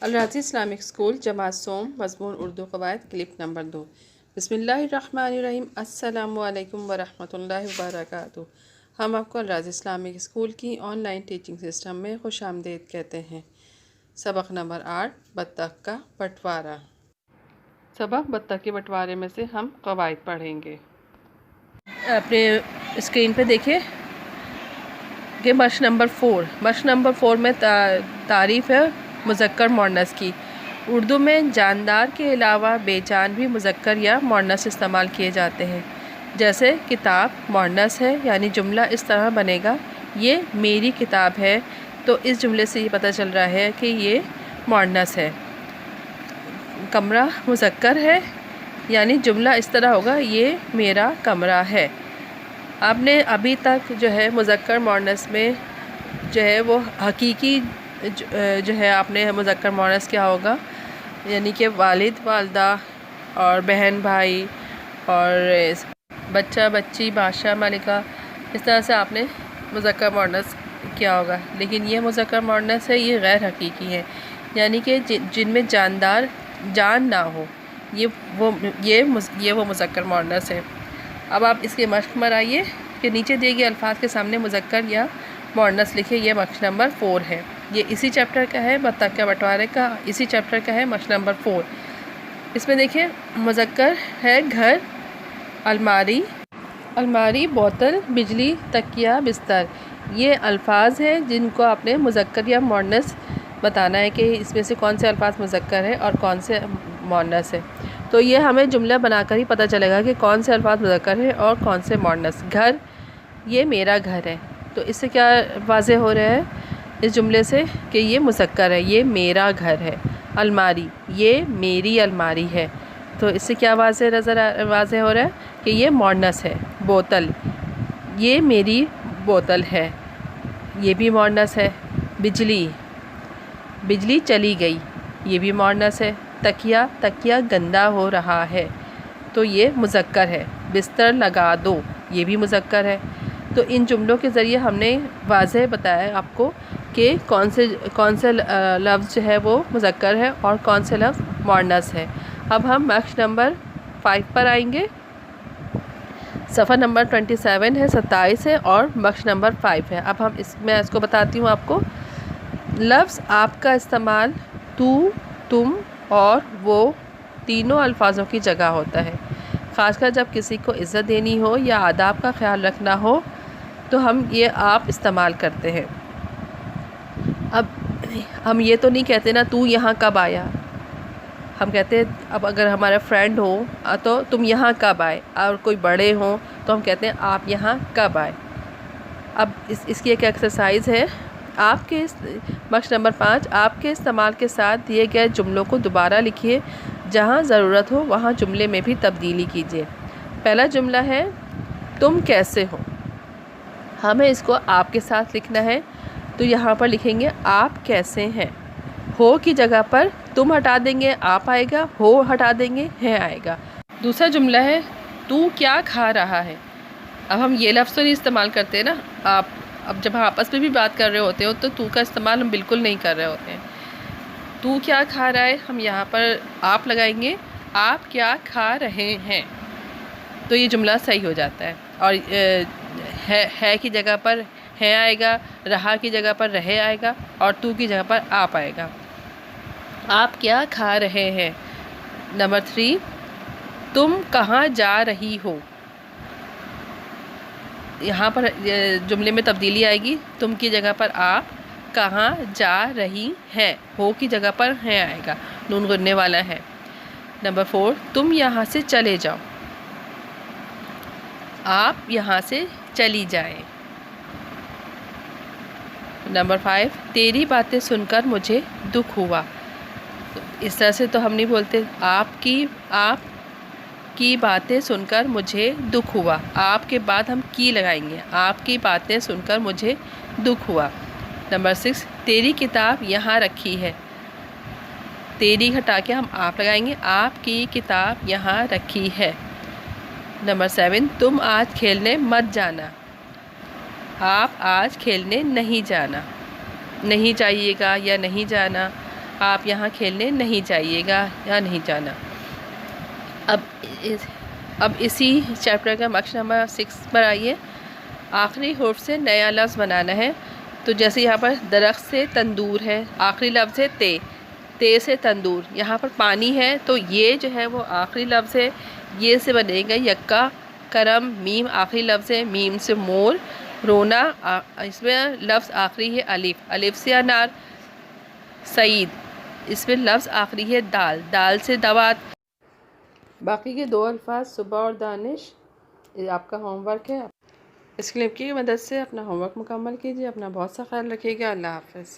अल राज़ी Islamic school जमात सोम मज़मून Urdu क़वायद clip number 2। बिस्मिल्लाहिर्रहमानिर्रहीम। अस्सलामु अलैकुम वरहमतुल्लाहि वबरकातुहू। हम आपको अल राज़ी इस्लामिक स्कूल की ऑनलाइन टीचिंग सिस्टम में खुशामदीद कहते हैं। सबक नंबर 8, बत्तख का बंटवारा। सबक बत्तख के बंटवारे में से हम क़वायद पढ़ेंगे। अपने स्क्रीन पे देखिए कि मश्क नंबर 4 में तारीफ़ है मुज़क्कर मुअन्नस की। उर्दू में जानदार के अलावा बेजान भी मुज़क्कर या मुअन्नस इस्तेमाल किए जाते हैं। जैसे किताब मुअन्नस है, यानी जुमला इस तरह बनेगा, ये मेरी किताब है। तो इस जुमले से ये पता चल रहा है कि ये मुअन्नस है। कमरा मुज़क्कर है, यानी जुमला इस तरह होगा, ये मेरा कमरा है। आपने अभी तक जो है मुज़क्कर मुअन्नस में जो है वो हकीकी जो है आपने मुज़क्कर मुअन्नस क्या होगा, यानी कि वालिद वालदा और बहन भाई और बच्चा बच्ची बादशाह मालिका, इस तरह से आपने मुज़क्कर मुअन्नस क्या होगा। लेकिन ये मुज़क्कर मुअन्नस है, ये गैर हकीकी है, यानी कि जिनमें जानदार जान ना हो, ये वो मुज़क्कर मुअन्नस है। अब आप इसके मश्क में आइए कि नीचे दिए गए अल्फाज के सामने मुज़क्कर या मुअन्नस लिखे। ये मश्क नंबर 4 है। ये इसी चैप्टर का है, बत्तख के बंटवारे का इसी चैप्टर का है, मश्क नंबर 4। इसमें देखिए मुज़क्कर है घर, अलमारी, बोतल, बिजली, तकिया, बिस्तर। ये अल्फाज हैं जिनको आपने मुज़क्कर या मुअन्नस बताना है कि इसमें से कौन से अल्फाज मुज़क्कर है और कौन से मुअन्नस है। तो ये हमें जुमला बनाकर ही पता चलेगा कि कौन से अल्फाज मुज़क्कर है और कौन से मुअन्नस। घर, ये मेरा घर है, तो इससे क्या वाज़े हो रहा है इस जुमले से कि ये मुज़क्कर है, ये मेरा घर है। अलमारी, ये मेरी अलमारी है, तो इससे क्या वाज़े हो रहा है कि ये मुअन्नस है। बोतल, ये मेरी बोतल है, ये भी मुअन्नस है। बिजली चली गई, ये भी मुअन्नस है। तकिया गंदा हो रहा है, तो ये मुज़क्कर है। बिस्तर लगा दो, ये भी मुज़क्कर है। तो इन जुमलों के ज़रिए हमने वाज़ेह बताया आपको कि कौन से लफ्ज़ जो है वो मुज़क्कर है और कौन से लफ्ज़ मुअन्नस है। अब हम मश्क नंबर 5 पर आएंगे। सफ़ा नंबर 27 है, 27 है और मश्क नंबर 5 है। अब मैं इसको बताती हूँ आपको। लफ्ज़ आपका इस्तेमाल तू, तुम और वो तीनों अल्फाजों की जगह होता है। ख़ासकर जब किसी को इज़्ज़त देनी हो या आदाब का ख्याल रखना हो तो हम ये आप इस्तेमाल करते हैं। अब हम ये तो नहीं कहते ना तू यहाँ कब आया, हम कहते हैं अब अगर हमारा फ्रेंड हो तो तुम यहाँ कब आए, और कोई बड़े हों तो हम कहते हैं आप यहाँ कब आए। अब इसकी एक एक्सरसाइज है। आपके मश्क नंबर 5, आपके इस्तेमाल के साथ दिए गए जुमलों को दोबारा लिखिए। जहाँ ज़रूरत हो वहाँ जुमले में भी तब्दीली कीजिए। पहला जुमला है तुम कैसे हो, हमें इसको आपके साथ लिखना है, तो यहाँ पर लिखेंगे आप कैसे हैं। हो की जगह पर तुम हटा देंगे, आप आएगा, हो हटा देंगे, है आएगा। दूसरा जुमला है तू क्या खा रहा है। अब हम ये लफ्ज़ तो नहीं इस्तेमाल करते ना, आप अब जब आपस में भी बात कर रहे होते हो तो तू का इस्तेमाल हम बिल्कुल नहीं कर रहे होते हैं। तू क्या खा रहा है, हम यहाँ पर आप लगाएंगे, आप क्या खा रहे हैं, तो ये जुमला सही हो जाता है। और है की जगह पर है आएगा, रहा की जगह पर रहे आएगा और तू की जगह पर आप आएगा। आप क्या खा रहे हैं। नंबर 3, तुम कहाँ जा रही हो। यहाँ पर जुमले में तब्दीली आएगी, तुम की जगह पर आप, कहाँ जा रही हैं, हो की जगह पर है आएगा, नून गुनने वाला है। नंबर 4, तुम यहाँ से चले जाओ, आप यहाँ से चली जाएं। नंबर 5, तेरी बातें सुनकर मुझे दुख हुआ। तो इस तरह से तो हम नहीं बोलते, आपकी बातें सुनकर मुझे दुख हुआ, आपके बाद हम की लगाएंगे, आपकी बातें सुनकर मुझे दुख हुआ। नंबर 6, तेरी किताब यहाँ रखी है, तेरी हटा के हम आप लगाएंगे, आपकी किताब यहाँ रखी है। नंबर 7, तुम आज खेलने मत जाना, आप आज खेलने नहीं जाना, नहीं जाइएगा या नहीं जाना। आप यहाँ खेलने नहीं जाइएगा या नहीं जाना। अब इसी चैप्टर का मक्श नंबर 6 पर आइए। आखिरी हुर्फ से नया लफ्ज़ बनाना है। तो जैसे यहाँ पर दरख्त से तंदूर है, आखिरी लफ्ज़ है ते से तंदूर। यहाँ पर पानी है तो ये जो है वो आखिरी लफ्ज़ है, ये से बनेगा यक्का। करम मीम आखिरी लफ्ज़ है, मीम से मोर। रोना इसमें लफ्ज़ आखिरी है अलिफ, अलिफ से अनार। सईद इसमें लफ्ज़ आखिरी है दाल से दवात। बाकी के 2 अल्फाज सुबह और दानिश, ये आपका होमवर्क है। इस क्लिप की मदद से अपना होमवर्क मुकम्मल कीजिए। अपना बहुत सा ख्याल रखिएगा। अल्लाह हाफ़िज़।